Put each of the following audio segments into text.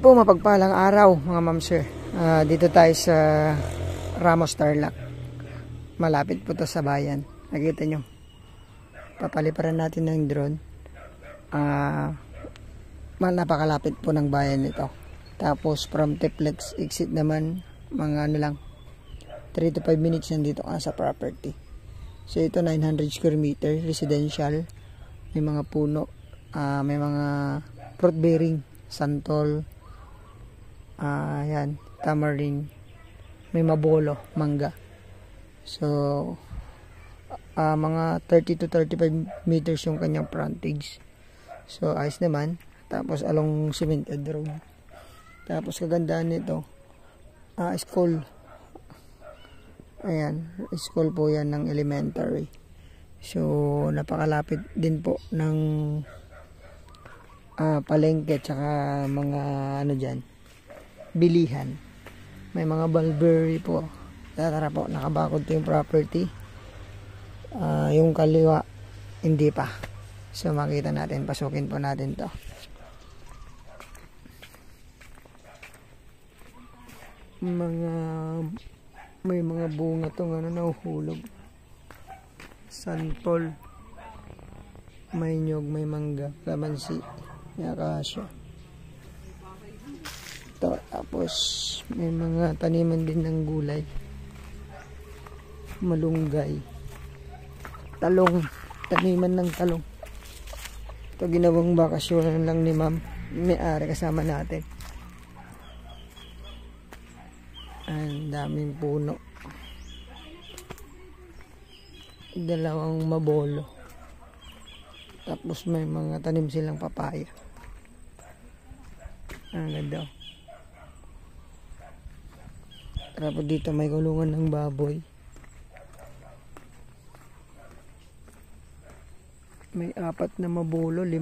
Muli po mapagpalang araw mga ma'am sir. Dito tayo sa Ramos Tarlac. Malapit po to sa bayan. Nakita nyo. Papaliparan natin ng drone. Napakalapit po ng bayan nito. Tapos from Tiplex exit naman mga ano lang 3 to 5 minutes nandito ka sa property. So ito 900 square meter residential. May mga puno, may mga fruit bearing, santol, yan, tamarind, may mabolo, mangga. So mga 30 to 35 meters yung kanyang frontage. So ayos naman. Tapos along cemented road. Tapos kagandahan nito, school. Ayan, school po yan ng elementary. So napakalapit din po ng palengke tsaka mga ano dyan, bilihan. May mga mulberry po. Tara po, nakabakod to yung property. Yung kaliwa hindi pa. So makita natin, pasukin po natin to. May mga bunga tong ano, nahuhulog. Santol, may nyog, may mangga, kalamansi, may akasya. Ito, tapos may mga taniman din ng gulay, malunggay, talong, taniman ng talong. Ito ginawang bakasyon lang ni ma'am, may-ari kasama natin. Ang daming puno, dalawang mabolo, tapos may mga tanim silang papaya. Ang ganda. Tapos dito may kulungan ng baboy, may 4 na mabolo, 5.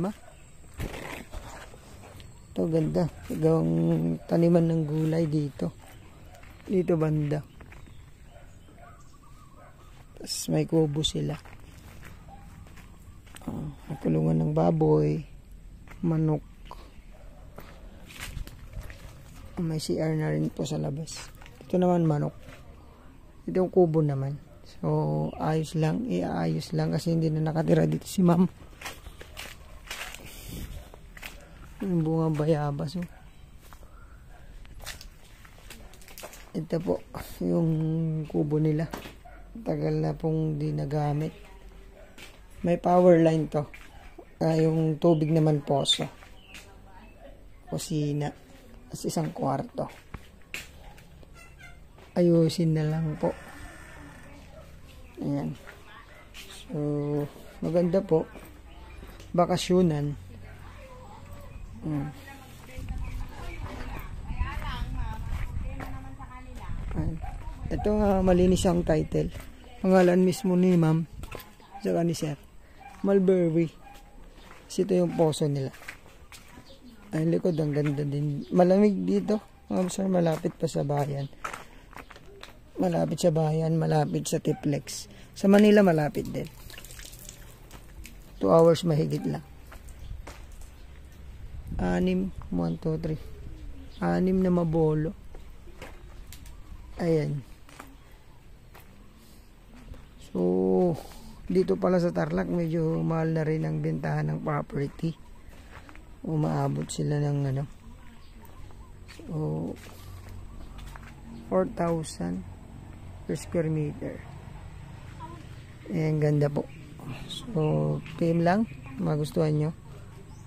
Ito ganda, gawang taniman ng gulay dito banda. Tapos may kubo sila. Kulungan ng baboy, manok. May CR na rin po sa labas. Ito naman manok. Ito yung kubo naman. So ayos lang, iaayos lang kasi hindi na nakatira dito si ma'am. Yung bunga bayabas. Ito po yung kubo nila. Tagal na pong di nagamit. May power line to. Yung tubig naman poso. Kusina. As isang kwarto. Ayusin na lang po. Ayan. So maganda po. Bakasyonan. Ito malinis ang title. Pangalan mismo ni ma'am saka ni sir, mulberry. Kasi ito yung poso nila. Ang likod ang ganda din. Malamig dito ma'am sir, malapit pa sa bayan. Malapit sa bayan, malapit sa Tiplex. Sa Manila malapit din. 2 hours mahigit lang. 6 na mabolo. Ayan. So dito pala sa Tarlac medyo mahal na rin ang bentahan ng property. Umaabot sila ng ano, so 4,000 per square meter. Ayan, ganda po. So PM lang, magustuhan nyo.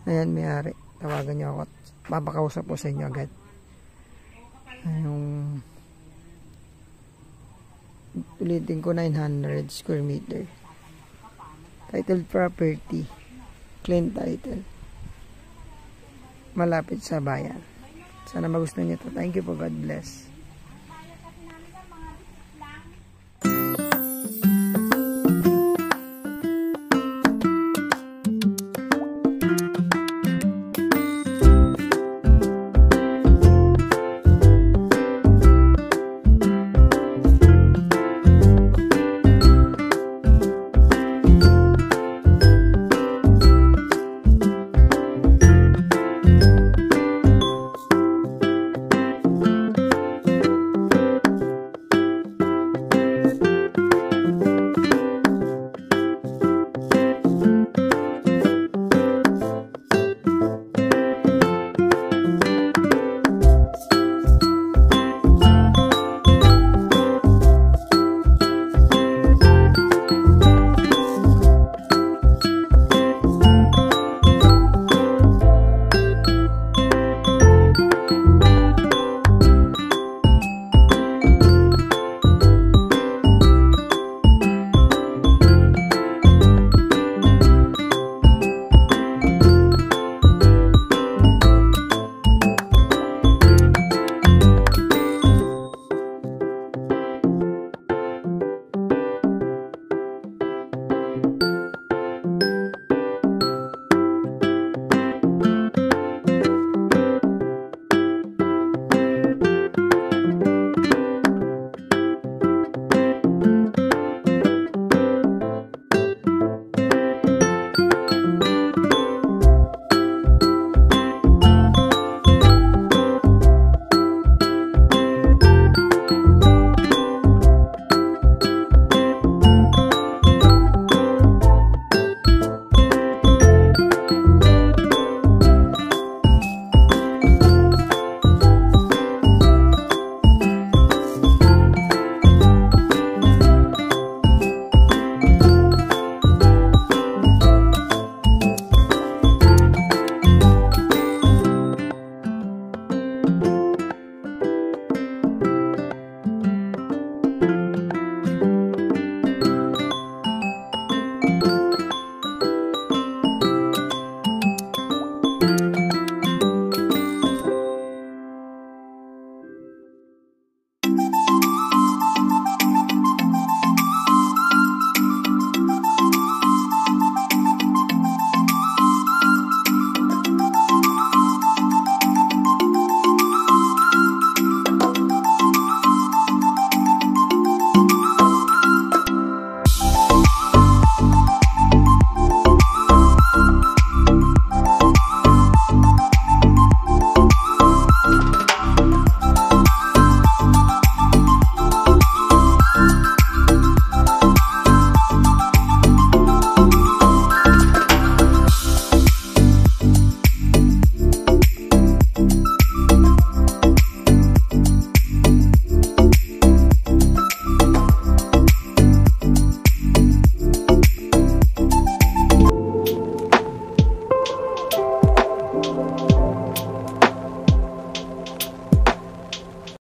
Ayan, may-ari, tawagan nyo ako, papakausap po sa inyo agad. Yung ulitin ko, 900 square meter. Titled property, clean title, malapit sa bayan. Sana magustuhan nyo ito. Thank you po. God bless.